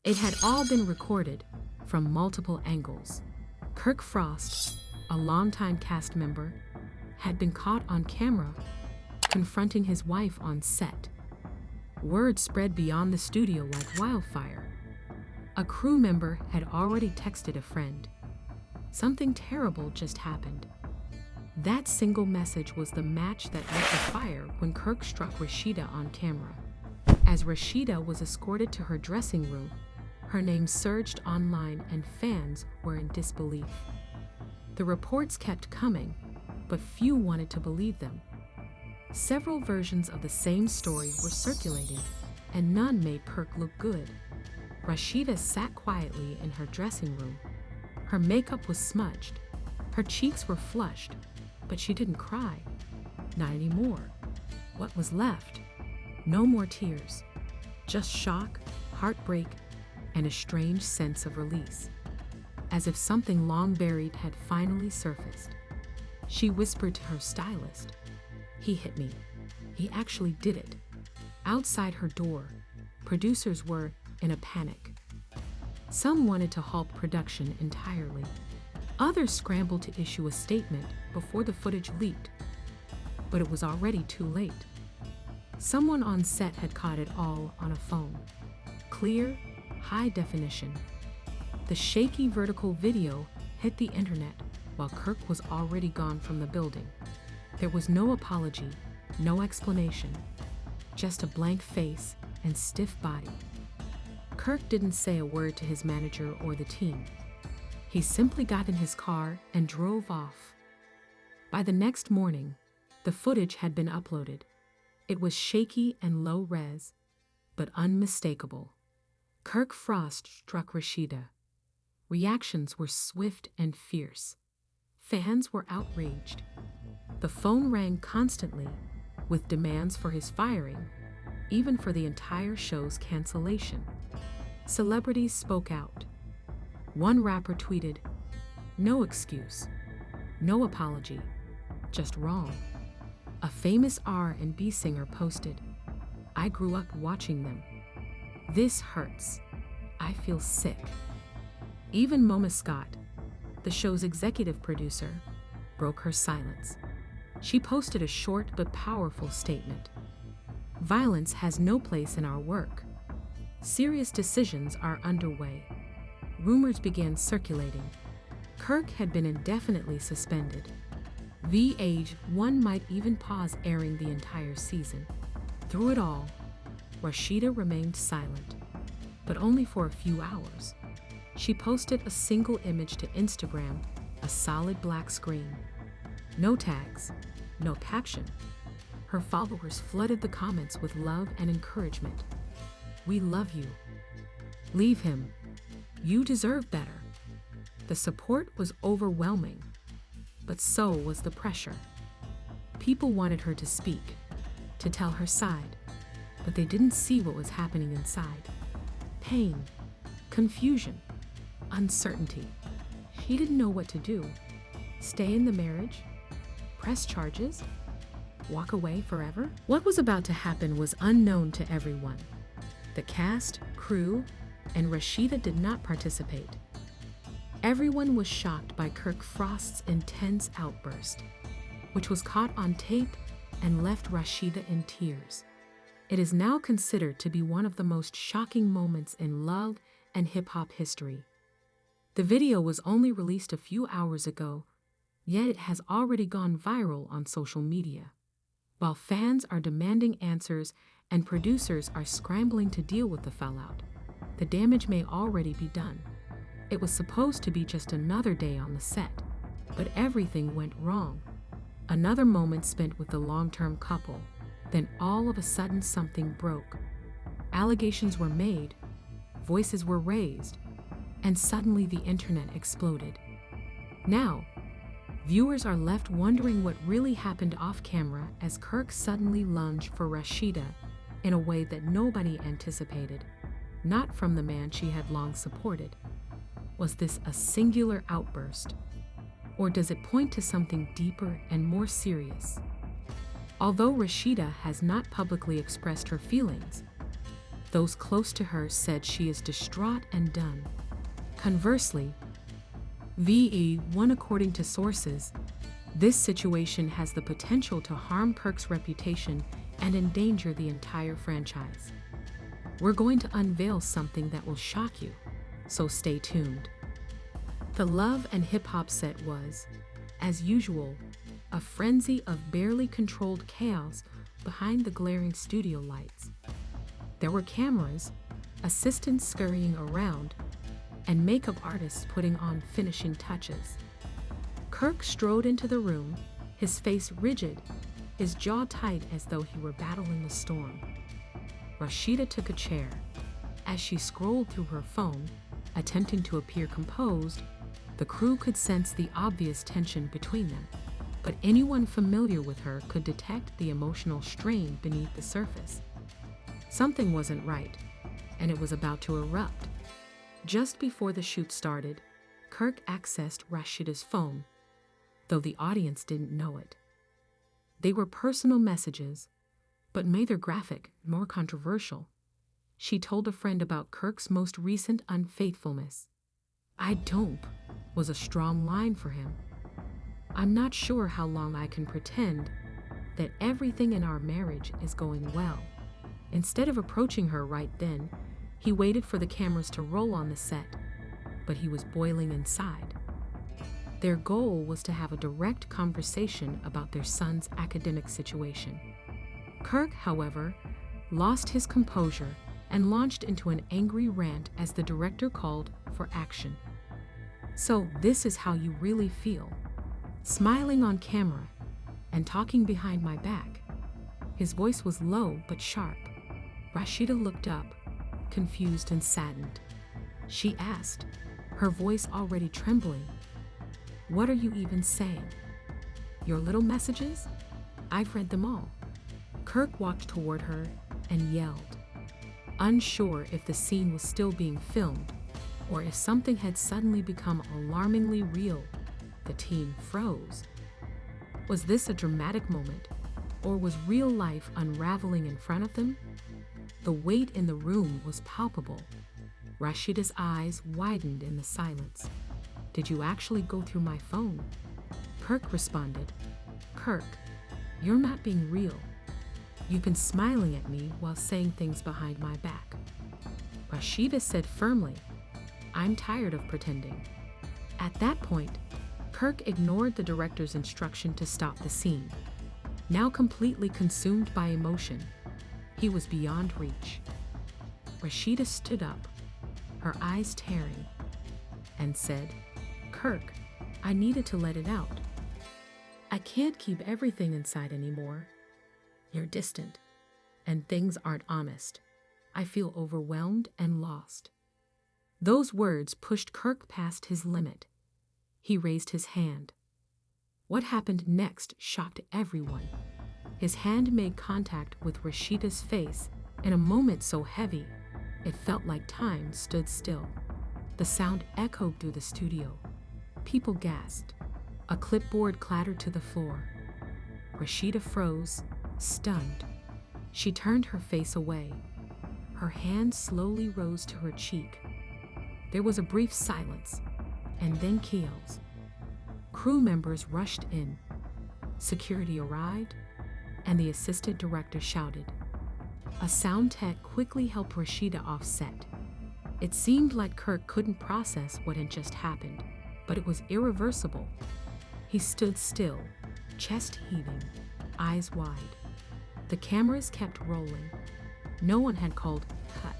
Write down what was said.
It had all been recorded from multiple angles. Kirk Frost, a longtime cast member, had been caught on camera confronting his wife on set. Word spread beyond the studio like wildfire. A crew member had already texted a friend. Something terrible just happened. That single message was the match that lit the fire when Kirk struck Rasheeda on camera. As Rasheeda was escorted to her dressing room, her name surged online and fans were in disbelief. The reports kept coming, but few wanted to believe them. Several versions of the same story were circulating, and none made Kirk look good. Rasheeda sat quietly in her dressing room. Her makeup was smudged. Her cheeks were flushed, but she didn't cry. Not anymore. What was left? No more tears. Just shock, heartbreak, and a strange sense of release. As if something long buried had finally surfaced. She whispered to her stylist, "He hit me. He actually did it." Outside her door, producers were in a panic. Some wanted to halt production entirely. Others scrambled to issue a statement before the footage leaked. But it was already too late. Someone on set had caught it all on a phone. Clear, high definition. The shaky vertical video hit the internet while Kirk was already gone from the building. There was no apology, no explanation, just a blank face and stiff body. Kirk didn't say a word to his manager or the team. He simply got in his car and drove off. By the next morning, the footage had been uploaded. It was shaky and low res, but unmistakable. Kirk Frost struck Rasheeda. Reactions were swift and fierce. Fans were outraged. The phone rang constantly, with demands for his firing, even for the entire show's cancellation. Celebrities spoke out. One rapper tweeted, "No excuse, no apology, just wrong." A famous R&B singer posted, "I grew up watching them. This hurts. I feel sick." Even Moma Scott, the show's executive producer, broke her silence. She posted a short but powerful statement. "Violence has no place in our work. Serious decisions are underway." Rumors began circulating. Kirk had been indefinitely suspended. VH1 might even pause airing the entire season. Through it all, Rasheeda remained silent, but only for a few hours. She posted a single image to Instagram, a solid black screen. No tags, no caption. Her followers flooded the comments with love and encouragement. "We love you. Leave him. You deserve better." The support was overwhelming, but so was the pressure. People wanted her to speak, to tell her side, but they didn't see what was happening inside. Pain, confusion, uncertainty. She didn't know what to do. Stay in the marriage? Press charges? Walk away forever? What was about to happen was unknown to everyone. The cast, crew, and Rasheeda did not participate. Everyone was shocked by Kirk Frost's intense outburst, which was caught on tape and left Rasheeda in tears. It is now considered to be one of the most shocking moments in love and hip-hop history. The video was only released a few hours ago, yet it has already gone viral on social media. While fans are demanding answers and producers are scrambling to deal with the fallout, the damage may already be done. It was supposed to be just another day on the set, but everything went wrong. Another moment spent with the long-term couple, then all of a sudden something broke. Allegations were made, voices were raised, and suddenly the internet exploded. Now, viewers are left wondering what really happened off-camera as Kirk suddenly lunged for Rasheeda in a way that nobody anticipated, not from the man she had long supported. Was this a singular outburst, or does it point to something deeper and more serious? Although Rasheeda has not publicly expressed her feelings, Those close to her said she is distraught and done. Conversely, VE1, according to sources, this situation has the potential to harm Kirk's reputation and endanger the entire franchise. We're going to unveil something that will shock you, so stay tuned. The Love and Hip Hop set was, as usual, a frenzy of barely controlled chaos behind the glaring studio lights. There were cameras, assistants scurrying around, and makeup artists putting on finishing touches. Kirk strode into the room, his face rigid, his jaw tight as though he were battling the storm. Rasheeda took a chair. As she scrolled through her phone, attempting to appear composed, the crew could sense the obvious tension between them, but anyone familiar with her could detect the emotional strain beneath the surface. Something wasn't right, and it was about to erupt. Just before the shoot started, Kirk accessed Rasheeda's phone, though the audience didn't know it. They were personal messages, but neither graphic nor controversial. She told a friend about Kirk's most recent unfaithfulness. "I don't," was a strong line for him. "I'm not sure how long I can pretend that everything in our marriage is going well." Instead of approaching her right then, he waited for the cameras to roll on the set, but he was boiling inside. Their goal was to have a direct conversation about their son's academic situation. Kirk, however, lost his composure and launched into an angry rant as the director called for action. "So this is how you really feel? Smiling on camera and talking behind my back?" His voice was low but sharp. Rasheeda looked up, confused and saddened. She asked, her voice already trembling, "What are you even saying? Your little messages? I've read them all." Kirk walked toward her and yelled. Unsure if the scene was still being filmed or if something had suddenly become alarmingly real, the team froze. Was this a dramatic moment, or was real life unraveling in front of them? The weight in the room was palpable. Rasheeda's eyes widened in the silence. "Did you actually go through my phone?" Kirk responded, "Kirk, you're not being real. You've been smiling at me while saying things behind my back." Rasheeda said firmly, "I'm tired of pretending." At that point, Kirk ignored the director's instruction to stop the scene. Now completely consumed by emotion, he was beyond reach. Rasheeda stood up, her eyes tearing, and said, "Kirk, I needed to let it out. I can't keep everything inside anymore. You're distant, and things aren't honest. I feel overwhelmed and lost." Those words pushed Kirk past his limit. He raised his hand. What happened next shocked everyone. His hand made contact with Rasheeda's face in a moment so heavy, it felt like time stood still. The sound echoed through the studio. People gasped. A clipboard clattered to the floor. Rasheeda froze, stunned. She turned her face away. Her hand slowly rose to her cheek. There was a brief silence, and then chaos. Crew members rushed in. Security arrived, and the assistant director shouted. A sound tech quickly helped Rasheeda off set. It seemed like Kirk couldn't process what had just happened, but it was irreversible. He stood still, chest heaving, eyes wide. The cameras kept rolling. No one had called cut.